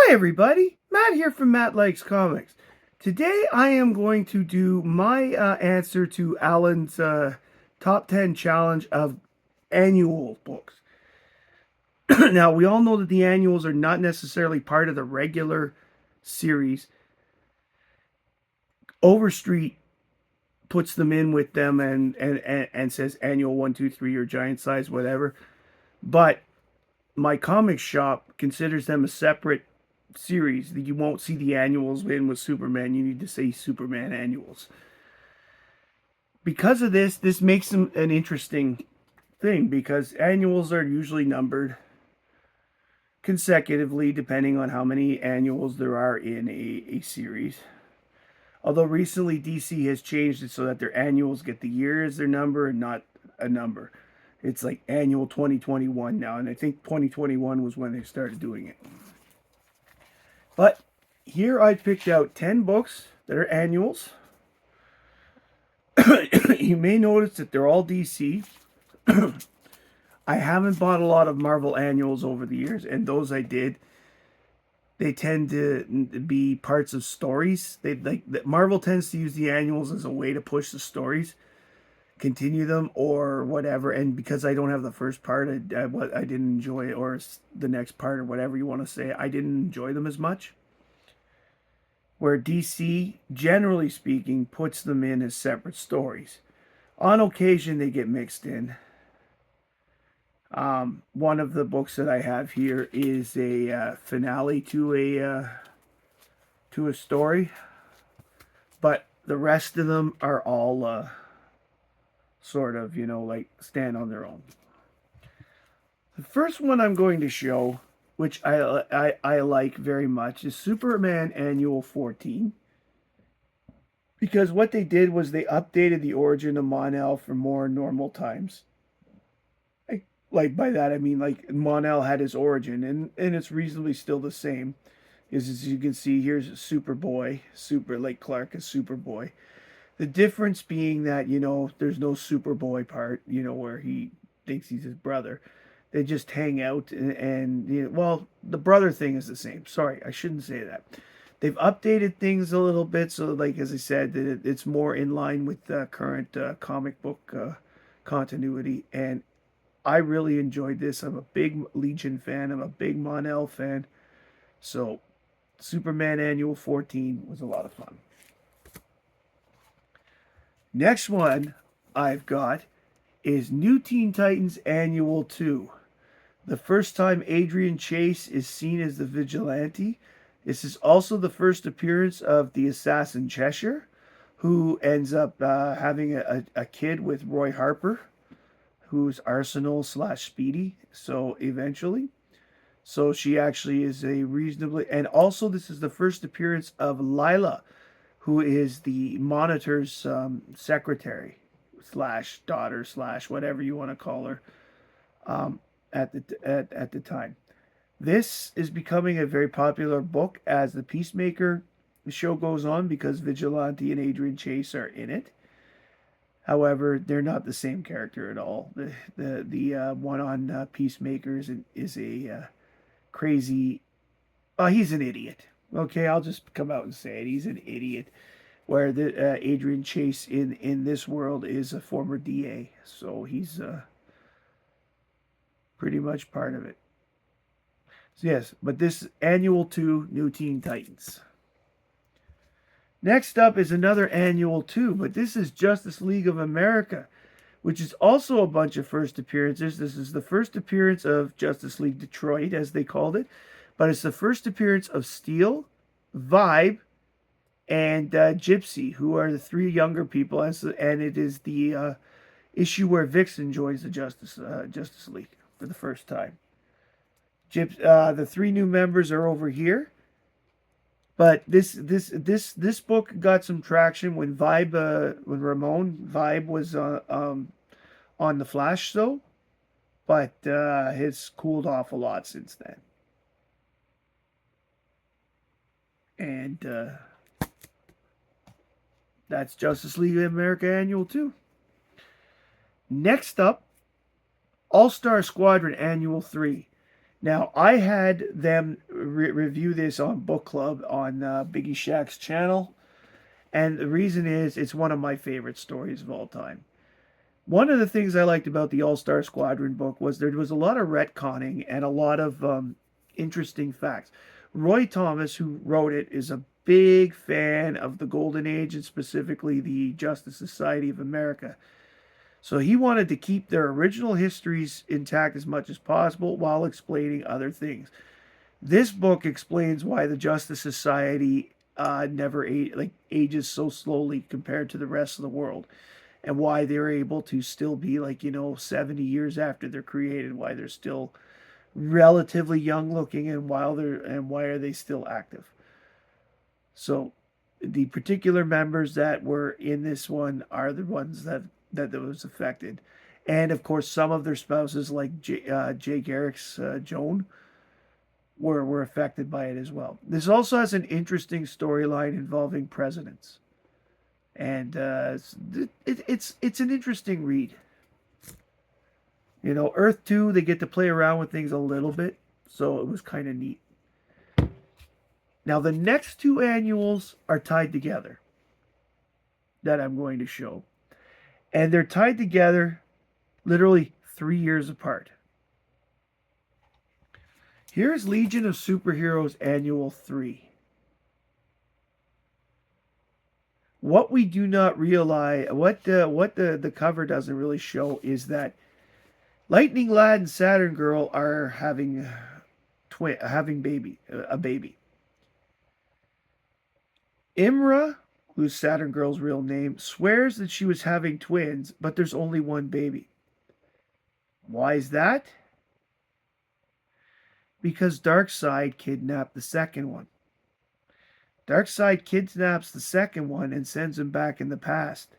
Hi everybody, Matt here from Matt Likes Comics. Today I am going to do my answer to Allan's top 10 challenge of annual books. Now we all know that the annuals are not necessarily part of the regular series. Overstreet puts them in with them and says annual 1, 2, 3 or giant size, whatever. But my comic shop considers them a separate series. That you won't see the annuals in with Superman. You need to say Superman annuals. Because of this makes them an interesting thing because annuals are usually numbered consecutively depending on how many annuals there are in a series. Although recently DC has changed it so that their annuals get the year as their number and not a number. It's like annual 2021 now, and I think 2021 was when they started doing it. But here I picked out 10 books that are annuals. You may notice that they're all DC. I haven't bought a lot of Marvel annuals over the years, and those I did, they tend to be parts of stories. They like Marvel tends to use the annuals as a way to push the stories, continue them or whatever. And because I don't have the first part, I didn't enjoy it, or the next part, or whatever you want to say. I didn't enjoy them as much. Where DC, generally speaking, puts them in as separate stories. On occasion, they get mixed in. One of the books that I have here is a finale to a story, but the rest of them are all sort of, like stand on their own. The first one I'm going to show, which I like very much, is Superman Annual 14. Because what they did was they updated the origin of Mon-El for more normal times. Like by that I mean like Mon-El had his origin, and it's reasonably still the same. Is as you can see, here's Superboy, like Clark is Superboy. The difference being that there's no Superboy part, where he thinks he's his brother. They just hang out and well, the brother thing is the same. Sorry, I shouldn't say that. They've updated things a little bit, so like as I said, it's more in line with the current comic book continuity, and I really enjoyed this. I'm a big Legion fan. I'm a big Mon-El fan. So, Superman Annual 14 was a lot of fun. Next one I've got is New Teen Titans Annual 2. The first time Adrian Chase is seen as the vigilante. This is also the first appearance of the assassin Cheshire, who ends up having a kid with Roy Harper, who's Arsenal / Speedy. So eventually. So she actually is a reasonably... And also this is the first appearance of Lila, who is the Monitor's secretary / daughter / whatever you want to call her at the time. This is becoming a very popular book as the Peacemaker show goes on because Vigilante and Adrian Chase are in it. However, they're not the same character at all. The one on Peacemakers is a crazy... he's an idiot. Okay, I'll just come out and say it. He's an idiot. Where the Adrian Chase in this world is a former DA. So he's pretty much part of it. So yes, but this Annual 2, New Teen Titans. Next up is another Annual 2, but this is Justice League of America, which is also a bunch of first appearances. This is the first appearance of Justice League Detroit, as they called it, but it's the first appearance of Steel, Vibe, and Gypsy, who are the three younger people, and it is the issue where Vixen joins the Justice League for the first time. The three new members are over here. But this book got some traction when when Ramon Vibe was on the Flash show, but has cooled off a lot since then. And that's Justice League of America Annual 2. Next up, All-Star Squadron Annual 3. Now, I had them review this on Book Club on Biggie Shack's channel, and the reason is it's one of my favorite stories of all time. One of the things I liked about the All Star Squadron book was there was a lot of retconning and a lot of interesting facts. Roy Thomas, who wrote it, is a big fan of the Golden Age and specifically the Justice Society of America. So he wanted to keep their original histories intact as much as possible while explaining other things. This book explains why the Justice Society never ages so slowly compared to the rest of the world, and why they're able to still be 70 years after they're created, why they're still relatively young looking, and why are they still active. So the particular members that were in this one are the ones that was affected, and of course some of their spouses like Jay Garrick's Joan were affected by it as well. This also has an interesting storyline involving presidents, and it's an interesting read. Earth 2, they get to play around with things a little bit, so it was kind of neat. Now, the next two annuals are tied together that I'm going to show. And they're tied together literally 3 years apart. Here's Legion of Superheroes Annual 3. What we do not realize, what the cover doesn't really show, is that Lightning Lad and Saturn Girl are having a baby. Imra, who's Saturn Girl's real name, swears that she was having twins, but there's only one baby. Why is that? Because Darkseid kidnapped the second one. Darkseid kidnaps the second one and sends him back in the past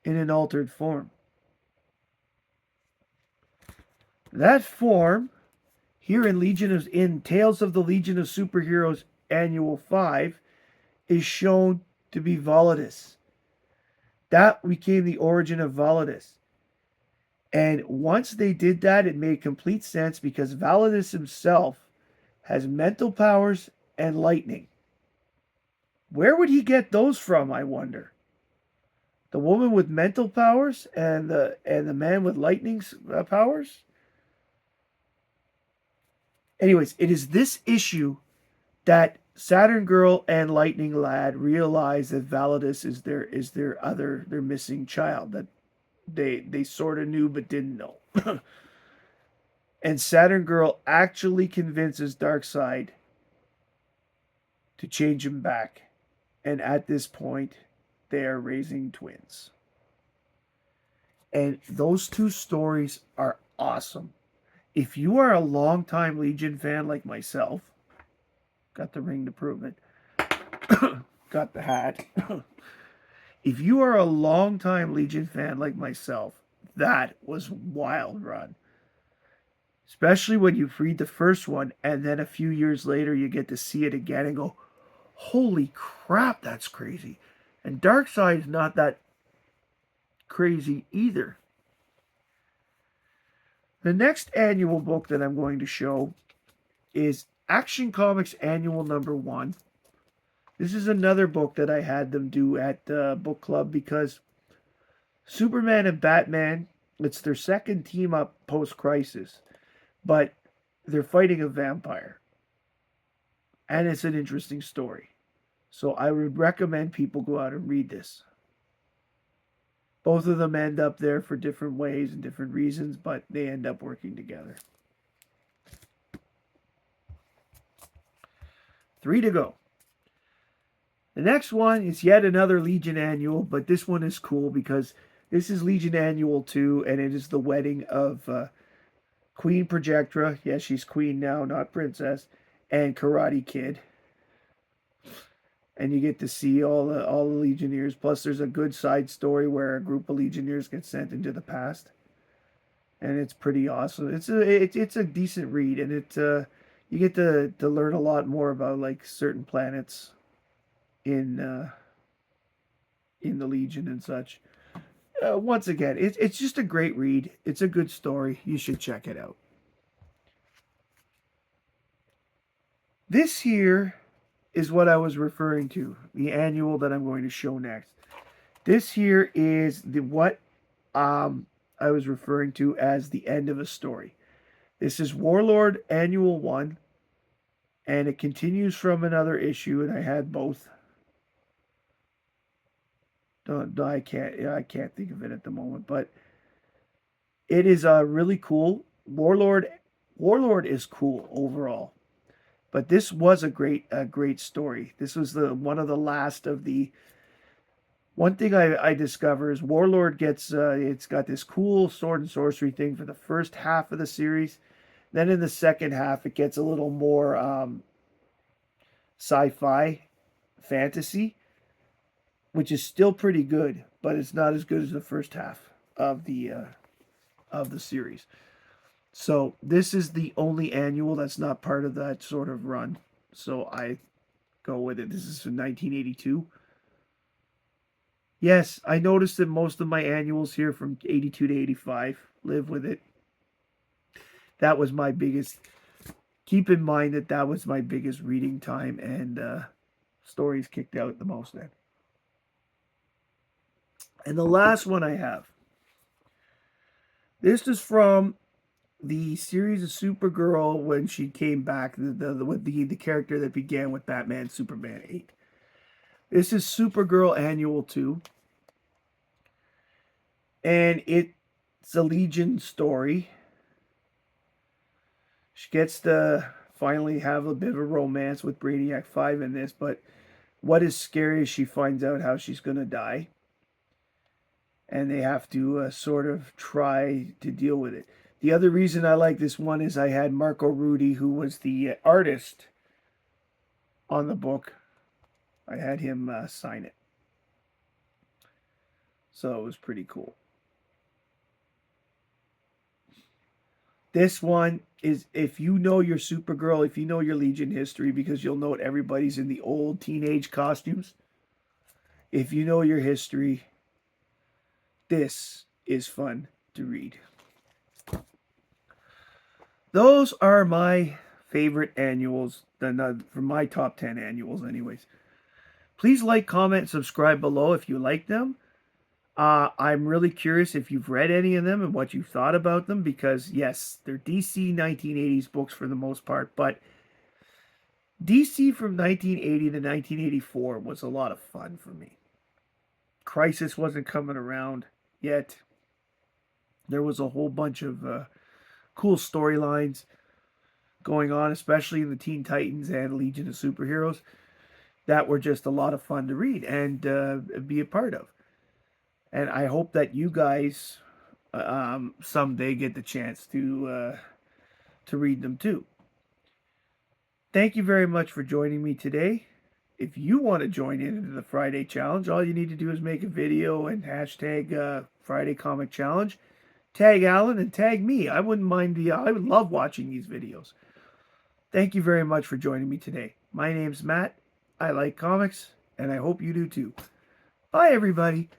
in an altered form. That form, here in Tales of the Legion of Superheroes Annual 5, is shown to be Volidus. That became the origin of Volidus. And once they did that, it made complete sense because Volidus himself has mental powers and lightning. Where would he get those from, I wonder? The woman with mental powers and the man with lightning powers? Anyways, it is this issue that Saturn Girl and Lightning Lad realize that Validus is their missing child that they sort of knew but didn't know. And Saturn Girl actually convinces Darkseid to change him back. And at this point, they are raising twins. And those two stories are awesome. If you are a longtime Legion fan like myself, got the ring to prove it, got the hat. If you are a longtime Legion fan like myself, that was wild run. Especially when you read the first one and then a few years later you get to see it again and go, holy crap, that's crazy. And Darkseid's not that crazy either. The next annual book that I'm going to show is Action Comics Annual Number 1. This is another book that I had them do at Book Club because Superman and Batman, it's their second team up post-Crisis, but they're fighting a vampire. And it's an interesting story. So I would recommend people go out and read this. Both of them end up there for different ways and different reasons, but they end up working together. 3 to go. The next one is yet another Legion Annual, but this one is cool because this is Legion Annual 2, and it is the wedding of Queen Projectra. Yes, she's queen now, not princess, and Karate Kid. And you get to see all the Legionnaires. Plus, there's a good side story where a group of Legionnaires get sent into the past, and it's pretty awesome. It's a decent read, and you get to learn a lot more about like certain planets in the Legion and such. Once again, it's just a great read. It's a good story. You should check it out. This here is what I was referring to, the annual that I'm going to show next. This here is the what I was referring to as the end of a story. This is Warlord Annual 1, and it continues from another issue, and I had both. I can't think of it at the moment, but it is really cool. Warlord is cool overall, but this was a great story. This was the one of the last of the. One thing I discover is Warlord gets it's got this cool sword and sorcery thing for the first half of the series. Then in the second half, it gets a little more sci-fi fantasy, which is still pretty good, but it's not as good as the first half of the series. So this is the only annual that's not part of that sort of run. So I go with it. This is from 1982. Yes, I noticed that most of my annuals here from 82 to 85 live with it. That was my biggest. Keep in mind that that was my biggest reading time, and stories kicked out the most then. And the last one I have. This is from the series of Supergirl when she came back, with the character that began with Batman Superman 8. This is Supergirl Annual 2. And it's a Legion story. She gets to finally have a bit of a romance with Brainiac 5 in this, but what is scary is she finds out how she's going to die. And they have to sort of try to deal with it. The other reason I like this one is I had Marco Rudy, who was the artist on the book. I had him sign it. So it was pretty cool. This one is, if you know your Supergirl, if you know your Legion history, because you'll note everybody's in the old teenage costumes. If you know your history, this is fun to read. Those are my favorite annuals, from my top 10 annuals anyways. Please like, comment, subscribe below if you like them. I'm really curious if you've read any of them and what you thought about them, because yes, they're DC 1980s books for the most part, but DC from 1980 to 1984 was a lot of fun for me. Crisis wasn't coming around yet. There was a whole bunch of cool storylines going on, especially in the Teen Titans and Legion of Superheroes, that were just a lot of fun to read and be a part of. And I hope that you guys someday get the chance to read them too. Thank you very much for joining me today. If you want to join in the Friday Challenge, all you need to do is make a video and hashtag Friday Comic Challenge. Tag Allan and tag me. I wouldn't mind I would love watching these videos. Thank you very much for joining me today. My name's Matt. I like comics, and I hope you do too. Bye, everybody.